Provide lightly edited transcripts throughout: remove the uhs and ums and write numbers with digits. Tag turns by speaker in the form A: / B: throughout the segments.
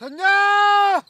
A: संजय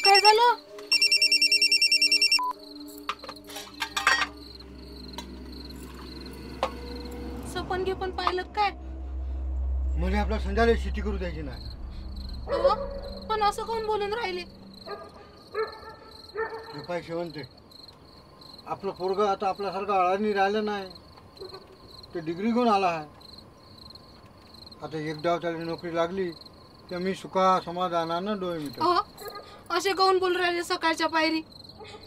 B: काय झालं? सपन घे पण पाहिलं काय?
A: मला आपला संध्याला शेती करू द्यायची नाही.
B: हो पण असं कोण बोलून राहिले?
A: पाय शेवंते आपलं पोरग आता आपल्यासारखं अळानी राहिलं नाही. ते डिग्री घेऊन आला आहे. आता एक डाव त्याला नोकरी लागली तर मी सुखा समाधानानं डोळे मिटतो.
B: असे कोण बोलून राहिले सकाळच्या पायरी?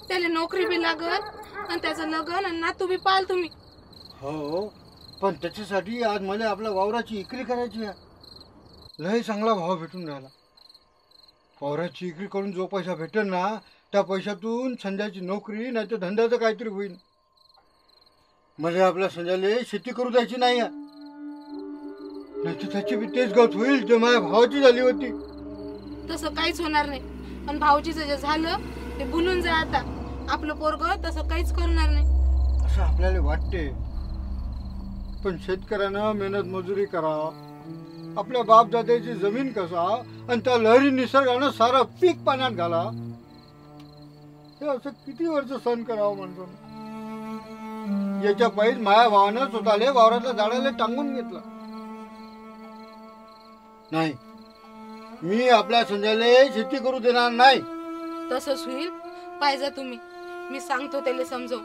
B: त्याला नोकरी बी लागत आणि त्याचं लग्न आणि नातू बी पाल तुम्ही.
A: हो पण त्याच्यासाठी आज मला आपल्या वावराची इकरी करायची आहे. लय चांगला भाव भेटून राहिला. वावराची इकरी करून जो पैसा भेटेल ना त्या पैशातून संध्याची नोकरी नाही तर धंद्याचं काहीतरी होईल. मला आपल्या संध्याला शेती करू द्यायची नाही आहे. नाही तर त्याची बी तेच गत होईल जे माझ्या भावाची झाली होती.
B: तसं काहीच होणार नाही. पण भाऊजीचं जे झालं ते भुलून जा आता. आपलं पोरग तसं काहीच करणार नाही
A: असं आपल्याला वाटते. पण शेतकऱ्यानं मेहनत मजुरी करा, आपल्या बाप दादाची जमीन कसा आणि त्या लहरी निसर्गानं सारं पीक पाण्यात घाला. हे असं किती वर्ष सहन करावं म्हणतो. याच्या पायीच माझ्या भावानं स्वतःला वावरातल्या झाडाला टांगून घेतला. नाही मी आपल्या संध्याला शेती करू देणार नाही.
B: तसंच होईल पाहिजे तुम्ही. मी सांगतो त्याला समजव.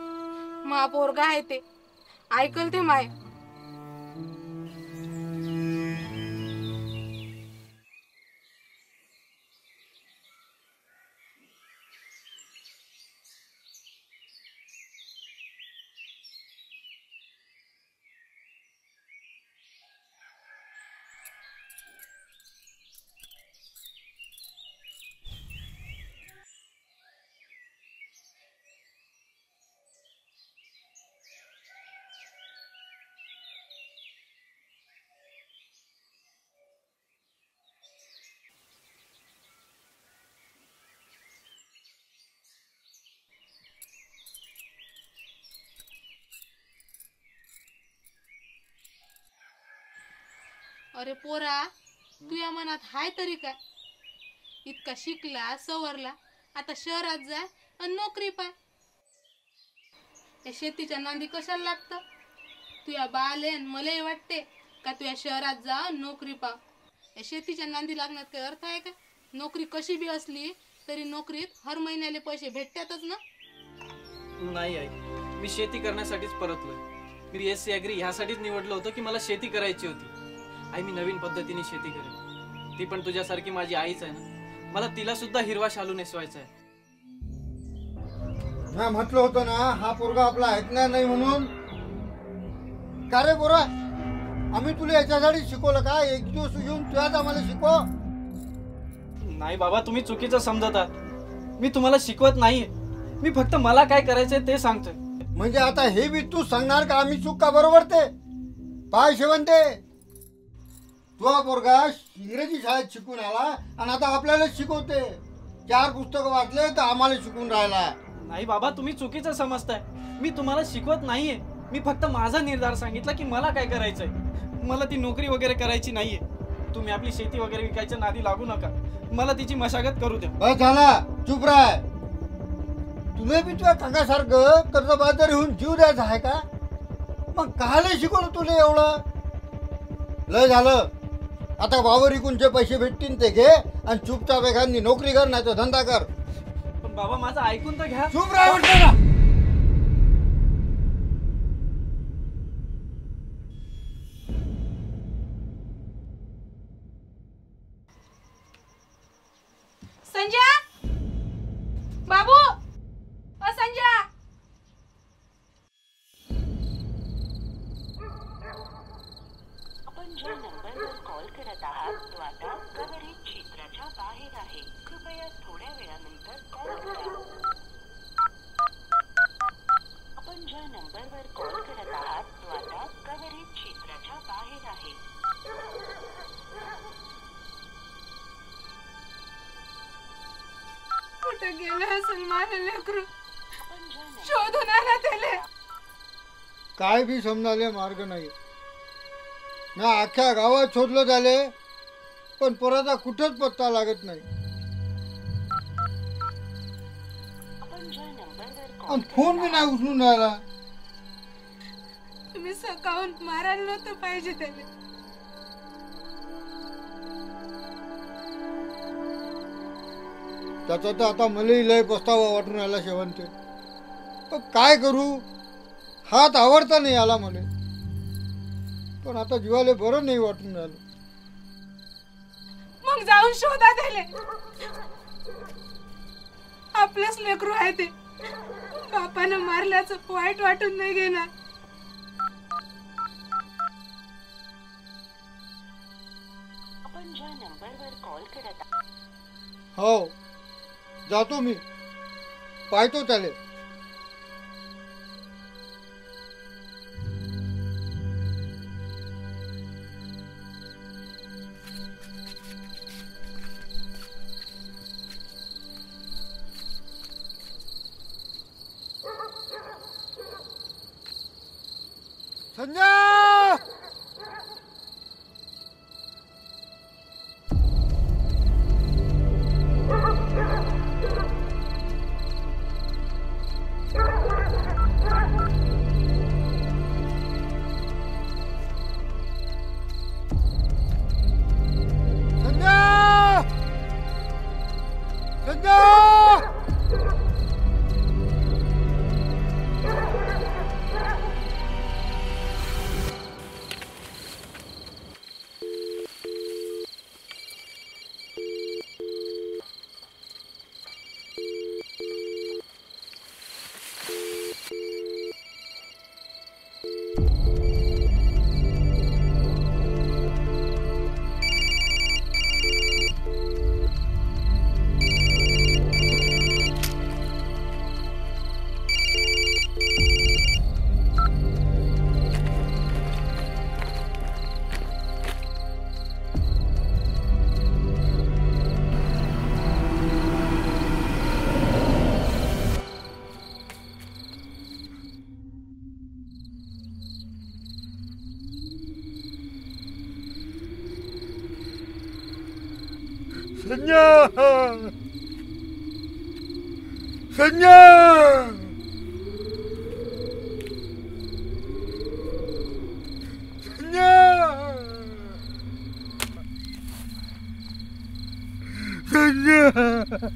B: मा पोरगा आहे ते ऐकल ते माय. अरे पोरा तू या मनात हाय तरी काय? इतका शिकला सवरला आता शहरात जा आणि नोकरी पाय. या शेतीच्या नांदी कशाला लागतं? तू या बालेन मलाही वाटते का तू या शहरात जा नोकरी पाव. या शेतीच्या नांदी लागण्यात काही अर्थ आहे का? नोकरी कशी बी असली तरी नोकरीत हर महिन्याले पैसे भेटतातच ना.
C: नाही आई, मी शेती करण्यासाठीच परतलोय. मी BSc ॲग्री ह्यासाठीच निवडलं होतं की मला शेती करायची होती. आई मी नवीन पद्धतीने शेती करेन. ती पण तुझ्यासारखी माझी आईच आहे ना. मला तिला सुद्धा हिरवा शालू नेसवायचा आहे.
A: मी म्हटलं होतं ना हा पोरगा आपला ऐकणार नाही म्हणून. का रे पोरा आम्ही तुला याच्यासाठी शिकवलं का? एक दिवस येऊन तुझ्याच आम्हाला शिकव.
C: नाही बाबा, तुम्ही चुकीचं समजत आहात. मी तुम्हाला शिकवत नाहीये. मी फक्त मला काय करायचंय ते सांगतोय.
A: म्हणजे आता हे बी तू सांगणार का आम्ही चूक का बरोबर ते? पाय शेवंते, तुझा पोरगा इंग्रजी शाळेत शिकून आला आणि आता आपल्याला शिकवते. 4 पुस्तकं वाचले तर आम्हाला शिकून राहिला.
C: नाही बाबा, तुम्ही चुकीचं समजताय. मी तुम्हाला शिकवत नाहीये. मी फक्त माझा निर्धार सांगितला की मला काय करायचंय. मला ती नोकरी वगैरे करायची नाहीये. तुम्ही आपली शेती वगैरे विकायच्या नादी लागू नका. मला तिची मशागत करू द्या.
A: बस झाला, चुप राह. तुला बी तुझ्या काकासारखं कर्जबाजारी होऊन जीव द्यायचा आहे का? मग कायले शिकवलं तुला एवढं? लय झालं. आता वावर विकून जे पैसे भेटतील ते घे आणि चुपचाप एखादी नोकरी कर, नाही तर धंदा कर.
C: पण बाबा, माझं ऐकून तर घ्या.
A: चुप राह म्हटलं ना.
B: संजय, बाबू, संजय.
D: आपण ज्या नंबरवर कॉल करत आहात तो आता कव्हरेज क्षेत्राच्या बाहेर आहे. कृपया थोड्या वेळानंतर कॉल करा. आपण ज्या नंबरवर कॉल करत आहात तो आता कव्हरेज क्षेत्राच्या बाहेर आहे.
B: कुठं गेलं असेल माझं लेकरू?
D: आपण ज्या नंबर
B: शोधून आला त्याला.
A: काय बी समजायला मार्ग नाही. मी अख्ख्या गावात शोधलं झाले, पण पोराचा कुठंच पत्ता लागत नाही.
D: आपण ज्या नंबरवर कॉल
A: आणि फोन बी नाही उचलून राहिला.
B: तुम्ही सकाळून मारायला नव्हतं पाहिजे त्याला.
A: त्याचा तर आता मलाही लय पस्तावा वाटून राहिला शेवंते. पण काय करू, हात आवडता नाही आला मला. पण आता जीवाला बरं नाही वाटून राहिलं.
B: मग जाऊन शोधा त्याला. आपलंच लेकरू आहे ते. बापानं मारल्याचं वाईट वाटून नाही घेणार.
D: आपण ज्या नंबरवर कॉल करत
A: हो, जातो मी, पाहतो त्याले. संजय, संजय, संजय, संजय.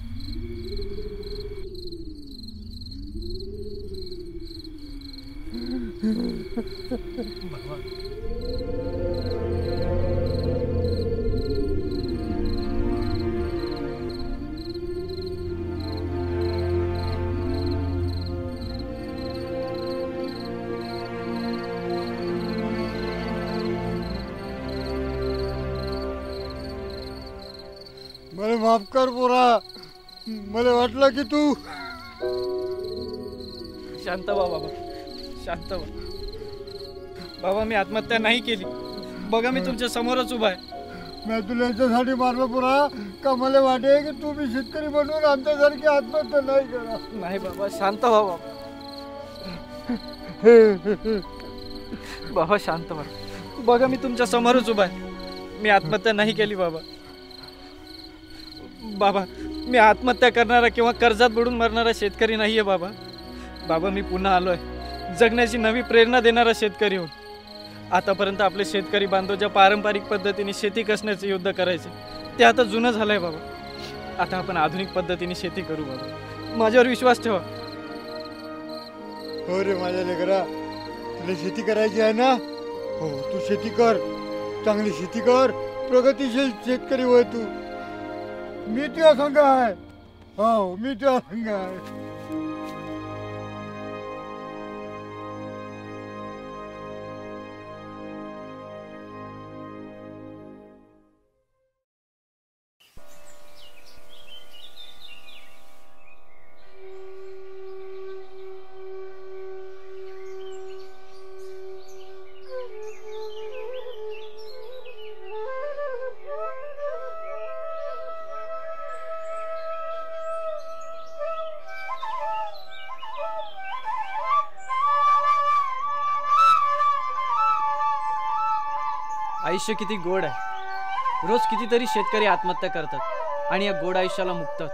A: माफ कर पोरा. मला वाटलं की तू.
C: शांत व्हा बाबा, शांत व्हा. बाबा मी आत्महत्या नाही केली. बघा मी तुमच्या समोरच उभा आहे.
A: मी तुला याच्यासाठी मारलं पुरा का मला वाटे की तू मी शेतकरी बनवून आमच्यासारखी आत्महत्या नाही करा.
C: नाही बाबा, शांत व्हा बाबा. बाबा शांत व्हा. बघा मी तुमच्या समोरच उभा आहे. मी आत्महत्या नाही केली बाबा. बाबा मी आत्महत्या करणारा किंवा कर्जात बुडून मरणारा शेतकरी नाही आहे बाबा. बाबा मी पुन्हा आलो आहे जगण्याची नवी प्रेरणा देणारा शेतकरी होऊन. आतापर्यंत आपले शेतकरी बांधव ज्या पारंपरिक पद्धतीने शेती कसण्याचे युद्ध करायचे ते आता जुनं झालं आहे बाबा. आता आपण आधुनिक पद्धतीने शेती करू बाबा. माझ्यावर विश्वास ठेवा.
A: हो रे माझ्या लेकरा, तुला शेती करायची आहे ना. हो तू शेती कर, चांगली शेती कर, प्रगतिशील शेतकरी होय तू. मी तुझ्या संग आहे. हो मी तुझ्या संग आहे.
C: आयुष्य किती गोड आहे. रोज कितीतरी शेतकरी आत्महत्या करतात आणि या गोड आयुष्याला मुकतात.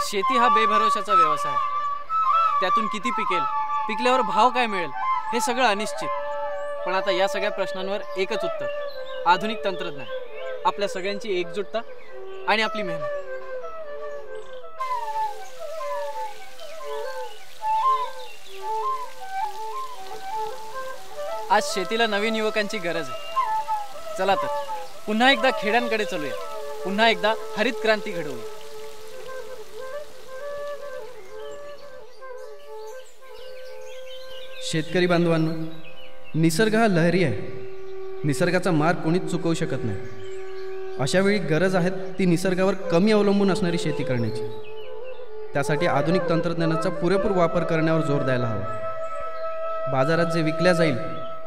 C: शेती हा बेभरोशाचा व्यवसाय आहे. त्यातून किती पिकेल, पिकल्यावर भाव काय मिळेल हे सगळं अनिश्चित. पण आता या सगळ्या प्रश्नांवर एकच उत्तर: आधुनिक तंत्रज्ञान, आपल्या सगळ्यांची एकजुटता आणि आपली मेहनत. आज शेतीला नवीन युवकांची गरज आहे. चला तर पुन्हा एकदा खेड्यांकडे चलूया. पुन्हा एकदा हरित क्रांती घडवूया.
E: शेतकरी बांधवांनो, निसर्ग हा लहरी आहे. निसर्गाचा मार्ग कोणीच चुकवू शकत नाही. अशा वेळी गरज आहे ती निसर्गावर कमी अवलंबून असणारी शेती करण्याची. त्यासाठी आधुनिक तंत्रज्ञानाचा पुरेपूर वापर करण्यावर जोर द्यायला हवा. बाजारात जे विकल्या जाईल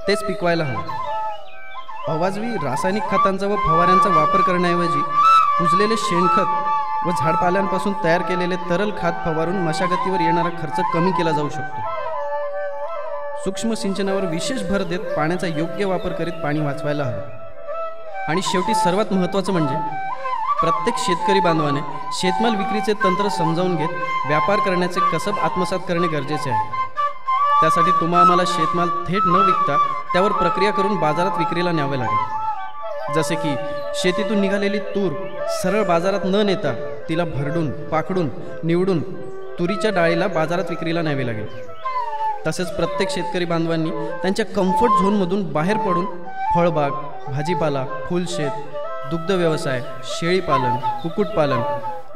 E: तेच पिकवायला हवं. अवाजवी रासायनिक खतांचा व फवाऱ्यांचा वापर करण्याऐवजी कुजलेले शेणखत व झाडपाल्यांपासून तयार केलेले तरल खत फवारून मशागतीवर येणारा खर्च कमी केला जाऊ शकतो. सूक्ष्म सिंचनावर विशेष भर देत पाण्याचा योग्य वापर करीत पाणी वाचवायला हवं. आणि शेवटी सर्वात महत्त्वाचं म्हणजे प्रत्येक शेतकरी बांधवाने शेतमाल विक्रीचे तंत्र समजावून घेत व्यापार करण्याचे कसब आत्मसात करणे गरजेचे आहे. त्यासाठी तुम्हा आम्हाला शेतमाल थेट न विकता त्यावर प्रक्रिया करून बाजारात विक्रीला न्यावे लागेल. जसे की शेतीतून निघालेली तूर सरळ बाजारात न नेता तिला भरडून, पाखडून, निवडून तुरीच्या डाळीला बाजारात विक्रीला न्यावे लागेल. तसेच प्रत्येक शेतकरी बांधवांनी त्यांच्या कम्फर्ट झोनमधून बाहेर पडून फळबाग, भाजीपाला, फुलशेत, दुग्ध व्यवसाय, शेळीपालन, कुक्कुटपालन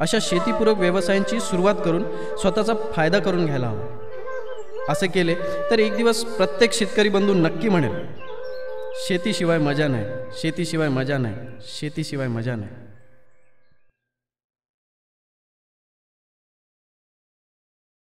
E: अशा शेतीपूरक व्यवसायांची सुरुवात करून स्वतःचा फायदा करून घ्यायला हवा. असे केले तर एक दिवस प्रत्येक शेतकरी बंधू नक्की म्हणेल, शेतीशिवाय मजा नाही, शेतीशिवाय मजा नाही, शेतीशिवाय मजा नाही.